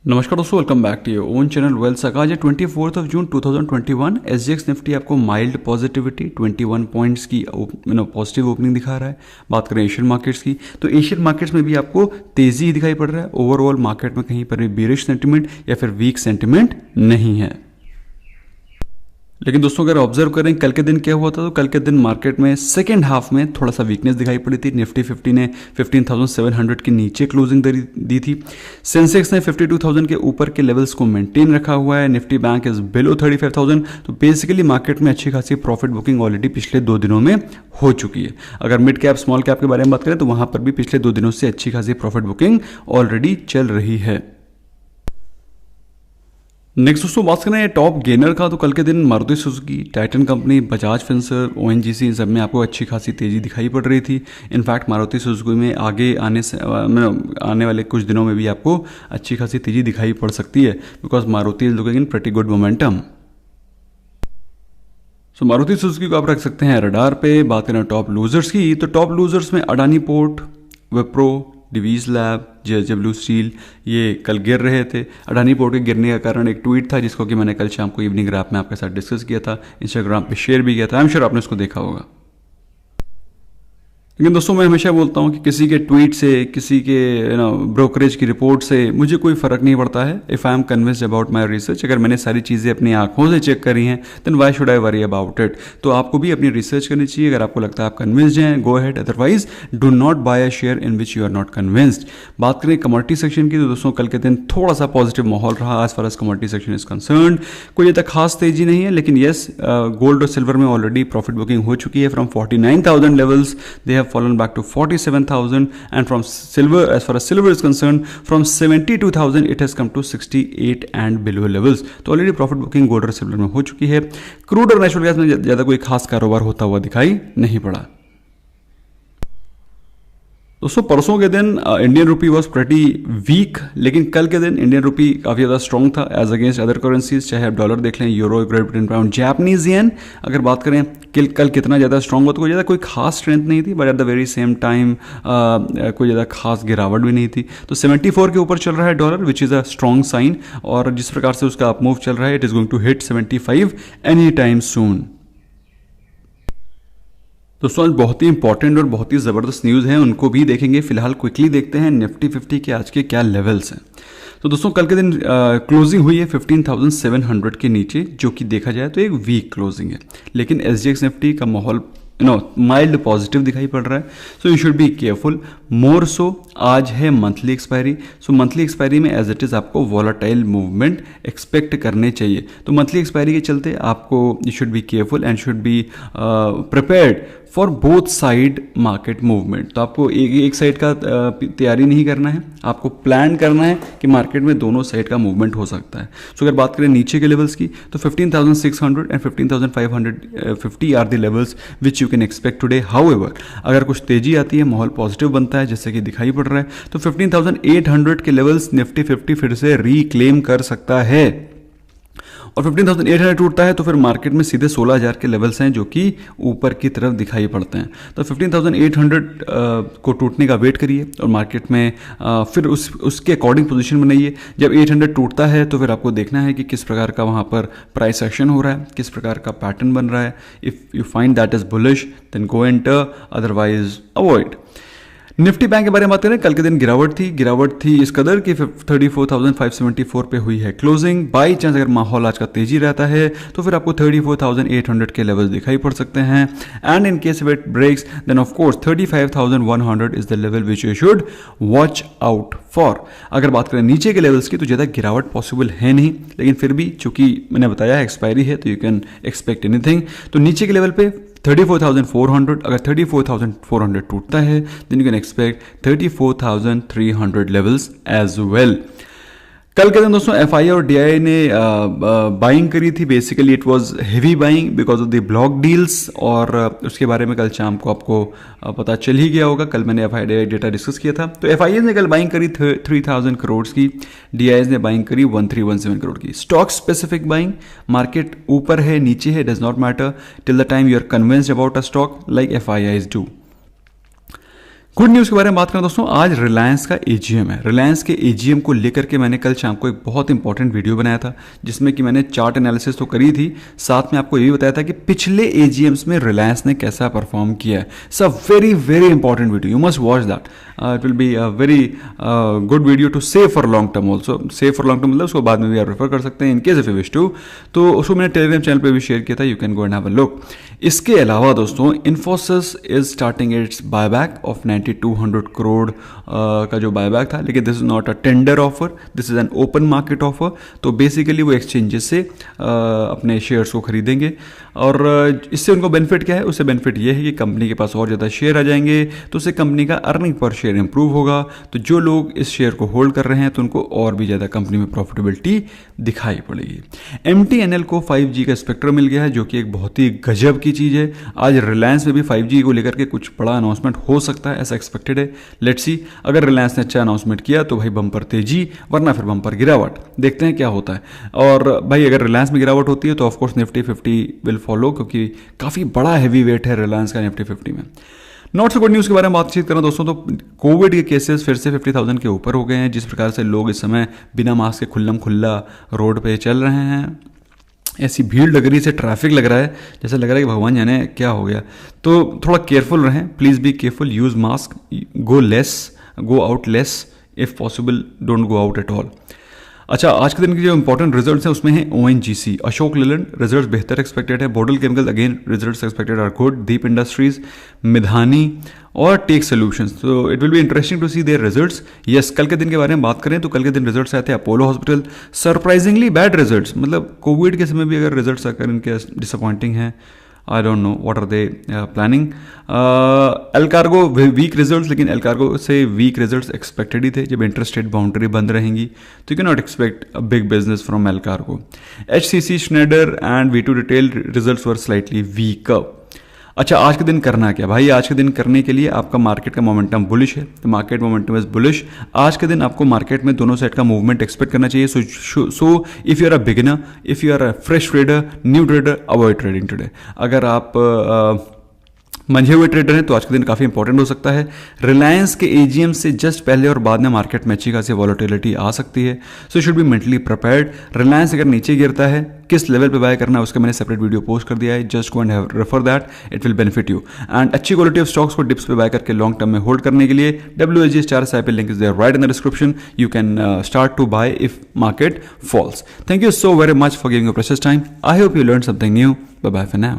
नमस्कार दोस्तों, welcome back to your own channel wealth suck. आज है 24 जून 2021। एसजीएक्स निफ्टी आपको माइल्ड पॉजिटिविटी 21 पॉइंट्स की पॉजिटिव ओपनिंग दिखा रहा है। बात करें एशियन मार्केट्स की, तो एशियन मार्केट्स में भी आपको तेजी ही दिखाई पड़ रहा है। ओवरऑल मार्केट में कहीं पर भी बेरिश सेंटिमेंट या फिर वीक सेंटिमेंट नहीं है। लेकिन दोस्तों अगर ऑब्जर्व करें कल के दिन क्या हुआ था, तो कल के दिन मार्केट में सेकेंड हाफ में थोड़ा सा वीकनेस दिखाई पड़ी थी। निफ्टी 50 ने 15,700 के नीचे क्लोजिंग दी थी। सेंसेक्स ने 52,000 के ऊपर के लेवल्स को मेंटेन रखा हुआ है। Nifty bank is below 35,000। तो बेसिकली मार्केट में अच्छी खासी प्रॉफिट बुकिंग ऑलरेडी पिछले 2 दिनों में हो चुकी है। अगर मिड कैप स्मॉल कैप के बारे में बात करें तो वहां पर भी पिछले 2 दिनों से अच्छी खासी प्रॉफिट बुकिंग ऑलरेडी चल रही है। नेक्स्ट दोस्तों बात करें टॉप गेनर का, तो कल के दिन Maruti Suzuki, Titan company, Bajaj Finserv, ONGC, इन सब में आपको अच्छी खासी तेजी दिखाई पड़ रही थी। इनफैक्ट मारुति सुजुकी में आगे आने वाले कुछ दिनों में भी आपको अच्छी खासी तेजी दिखाई पड़ सकती है, because Maruti is looking in pretty good momentum. So Maruti Suzuki को आप रख सकते हैं रडार पे। बात करें टॉप लूजर्स की, तो टॉप लूजर्स में Adani port, Wipro, Divi's lab, JSW steel, ये कल गिर रहे थे। अडानी पोर्ट के गिरने का कारण एक ट्वीट था जिसको कि मैंने कल शाम को इवनिंग रैप में आपके साथ डिस्कस किया था, इंस्टाग्राम पे शेयर भी किया था। आई एम श्योर आपने उसको देखा होगा। लेकिन दोस्तों मैं हमेशा बोलता हूँ कि किसी के ट्वीट से, किसी के ब्रोकरेज की रिपोर्ट से मुझे कोई फ़र्क नहीं पड़ता है। If I am convinced about my research, अगर मैंने सारी चीज़ें अपनी आंखों से चेक करी हैं, then why should I worry about it. तो आपको भी अपनी रिसर्च करनी चाहिए। अगर आपको लगता है आप कन्विंस्ड हैं, go ahead, otherwise do not buy a share in which you are not convinced. बात करें कमोडिटी सेक्शन की, तो दोस्तों कल के दिन थोड़ा सा पॉजिटिव माहौल रहा as far as commodity section is concern. कोई ज़्यादा खास तेजी नहीं है, लेकिन येस गोल्ड और सिल्वर में ऑलरेडी प्रॉफिट बुकिंग हो चुकी है। From 49,000 levels they have fallen back to 47,000, and from silver, as far as silver is concerned, from 72,000 it has come to 68 and below levels। तो ऑलरेडी प्रॉफिट बुकिंग गोल्ड और silver में हो चुकी है। Crude और नेचुरल गैस में ज़्यादा कोई खास कारोबार होता हुआ दिखाई नहीं पड़ा। दोस्तों परसों के दिन Indian rupee was pretty weak, लेकिन कल के दिन इंडियन रुपी काफ़ी ज़्यादा स्ट्रॉन्ग था एज अगेंस्ट अदर करेंसीज, चाहे आप डॉलर देख लें, euro, great Britain pound, Japanese yen. अगर बात करें कल कितना ज़्यादा स्ट्रॉन्ग हो, तो कोई ज़्यादा कोई खास स्ट्रेंथ नहीं थी, but at the very same time कोई ज़्यादा खास गिरावट भी नहीं थी। तो 74 के ऊपर चल रहा है dollar, which is a strong sign. और जिस प्रकार से उसका अपमूव चल रहा है, it is going to hit 75 any time soon. दोस्तों आज बहुत ही इंपॉर्टेंट और बहुत ही ज़बरदस्त न्यूज़ है, उनको भी देखेंगे। फिलहाल क्विकली देखते हैं निफ्टी 50 के आज के क्या लेवल्स हैं। तो दोस्तों कल के दिन क्लोजिंग हुई है 15,700 के नीचे, जो कि देखा जाए तो एक वीक क्लोजिंग है। लेकिन एसजीएक्स निफ्टी का माहौल माइल्ड पॉजिटिव दिखाई पड़ रहा है। So you should be careful. More so आज है monthly expiry. So monthly expiry में एज इट इज़ आपको वॉलेटाइल मूवमेंट एक्सपेक्ट करने चाहिए। तो मंथली एक्सपायरी के चलते आपको you should be careful and should be prepared for both side market movement. तो आपको एक साइड का तैयारी नहीं करना है, आपको प्लान करना है कि मार्केट में दोनों साइड का मूवमेंट हो सकता है। सो अगर बात करें नीचे के लेवल्स की, तो 15,600 and 15,550 are the levels which you can expect today. However अगर कुछ तेजी आती है, माहौल पॉजिटिव बनता है जैसे कि दिखाई पड़ रहा है, तो 15,800 के लेवल्स निफ्टी 50 फिर से रिक्लेम कर सकता है। और 15,800 टूटता है तो फिर मार्केट में सीधे 16,000 के लेवल्स हैं जो कि ऊपर की तरफ दिखाई पड़ते हैं। तो 15,800 को टूटने का वेट करिए और मार्केट में फिर उसके अकॉर्डिंग पोजीशन बनाइए। जब 800 टूटता है तो फिर आपको देखना है कि किस प्रकार का वहाँ पर प्राइस एक्शन हो रहा है, किस प्रकार का पैटर्न बन रहा है। If you find that is bullish then go enter, otherwise avoid. Nifty bank के बारे में बात करें, कल के दिन गिरावट थी इस कदर कि 34,574 पे हुई है क्लोजिंग। बाई चांस अगर माहौल आज का तेजी रहता है तो फिर आपको 34,800 के लेवल्स दिखाई पड़ सकते हैं। And in case it breaks then of course 35,100 is the level which you should watch out for. अगर बात करें नीचे के लेवल्स की, तो ज़्यादा गिरावट पॉसिबल है नहीं, लेकिन फिर भी चूंकि मैंने बताया है एक्सपायरी है, तो यू कैन एक्सपेक्ट एनीथिंग। तो नीचे के लेवल पे 34,400, अगर 34,400 टूटता है then you can expect 34,300 levels as well. कल के दिन दोस्तों एफआई और डीआई ने बाइंग करी थी। Basically it was heavy buying because of the block deals, और उसके बारे में कल शाम को आपको पता चल ही गया होगा। कल मैंने एफआई डीआई डेटा डिस्कस किया था। तो एफआई ने कल बाइंग करी 3,000 करोड़ की, डीआई ने बाइंग करी 1,317 करोड़ की। स्टॉक स्पेसिफिक बाइंग, मार्केट ऊपर है नीचे है, does not matter till the time you are convinced about a stock like FIIs do. Good news के बारे में बात करें दोस्तों, आज रिलायंस का एजीएम है। रिलायंस के एजीएम को लेकर के मैंने कल शाम को एक बहुत इंपॉर्टेंट वीडियो बनाया था, जिसमें कि मैंने चार्ट एनालिसिस तो करी थी, साथ में आपको ये भी बताया था कि पिछले एजीएम्स में रिलायंस ने कैसा परफॉर्म किया है। It's a very very important video, you must watch that. It will be a very good video to save for long term also. Save for long term मतलब उसको बाद में भी आप रेफर कर सकते हैं in case if you wish to. तो उसको मैंने टेलीग्राम चैनल पे भी शेयर किया था, you can go and have a look. इसके अलावा दोस्तों, Infosys is starting it's buyback of 9200 crore का जो बायबैक था, लेकिन this is not a tender offer, this is an open market offer. तो बेसिकली वो एक्सचेंजेस से अपने शेयर्स को खरीदेंगे और इससे उनको बेनिफिट क्या है? उससे बेनिफिट ये है कि कंपनी के पास और ज़्यादा शेयर आ जाएंगे, तो उससे कंपनी का अर्निंग पर शेयर इंप्रूव होगा। तो जो लोग इस शेयर को होल्ड कर रहे हैं तो उनको और भी ज़्यादा कंपनी में प्रॉफिटेबिलिटी दिखाई पड़ेगी। MTNL को 5G का स्पेक्ट्रम मिल गया है, जो कि एक बहुत ही गजब की चीज़ है। आज रिलायंस में भी 5G को लेकर के कुछ बड़ा अनाउंसमेंट हो सकता है, ऐसा एक्सपेक्टेड है। लेट्स सी, अगर रिलायंस ने अच्छा अनाउंसमेंट किया तो भाई बम्पर तेजी, वरना फिर बम्पर गिरावट। देखते हैं क्या होता है। और भाई अगर रिलायंस में गिरावट होती है तो ऑफकोर्स निफ्टी 50 विल फॉलो, क्योंकि काफ़ी बड़ा हैवी वेट है रिलायंस का निफ्टी 50 में। नॉट सो गुड न्यूज़ के बारे में बातचीत करें दोस्तों, तो कोविड के केसेस फिर से 50,000 के ऊपर हो गए हैं। जिस प्रकार से लोग इस समय बिना मास्क के खुल्लम खुल्ला रोड पे चल रहे हैं, ऐसी भीड़ लग रही है, ट्रैफिक लग रहा है, जैसे लग रहा है कि भगवान जाने क्या हो गया। तो थोड़ा केयरफुल रहें, please be careful, use mask, go out less, if possible don't go out at all. अच्छा, आज के दिन के जो इंपॉर्टेंट रिजल्ट्स हैं उसमें है ONGC, अशोक लेलैंड, रिजल्ट्स बेहतर एक्सपेक्टेड है। Bodal chemical again results expected are good. Deep industries, Midhani और टेक सोल्यूशंस, तो it will be interesting to see their results. Yes, कल के दिन के बारे में बात करें तो कल के दिन रिजल्ट्स आए थे Apollo hospital, surprisingly bad results, मतलब कोविड के समय भी अगर रिजल्ट्स आकर इनके डिसअपॉइंटिंग हैं, I don't know what are they planning. Allcargo weak results, लेकिन एल कार्गो से वीक रिजल्ट्स एक्सपेक्टेड ही थे। जब इंटरेस्ट रेट बाउंड्री बंद रहेंगी तो you can not expect a big business from Allcargo. HCC, Schneider and V2 retail results were slightly weak. अच्छा, आज के दिन करना क्या भाई? आज के दिन करने के लिए आपका मार्केट का मोमेंटम बुलिश है, तो मार्केट मोमेंटम इज बुलिश। आज के दिन आपको मार्केट में दोनों साइड का मूवमेंट एक्सपेक्ट करना चाहिए। So if you are a beginner, if you are a fresh trader, new trader, avoid trading today. अगर आप मंझे हुए ट्रेडर हैं तो आज के दिन काफ़ी इंपॉर्टेंट हो सकता है। रिलायंस के एजीएम से जस्ट पहले और बाद में मार्केट में अच्छी खासी वॉलेटिलिटी आ सकती है, so should be mentally prepared. Reliance अगर नीचे गिरता है, किस लेवल पे बाय करना है उसका मैंने सेपरेट वीडियो पोस्ट कर दिया है, just go and refer that, it will benefit you. And अच्छी क्वालिटी ऑफ स्टॉक्स को डिप्स पे बाय करके लॉन्ग टर्म में होल्ड करने के लिए WSG star SIP link is there right in the description, you can start to buy if market falls. Thank you so very much for giving your precious time. I hope you learn something new. Bye bye for now.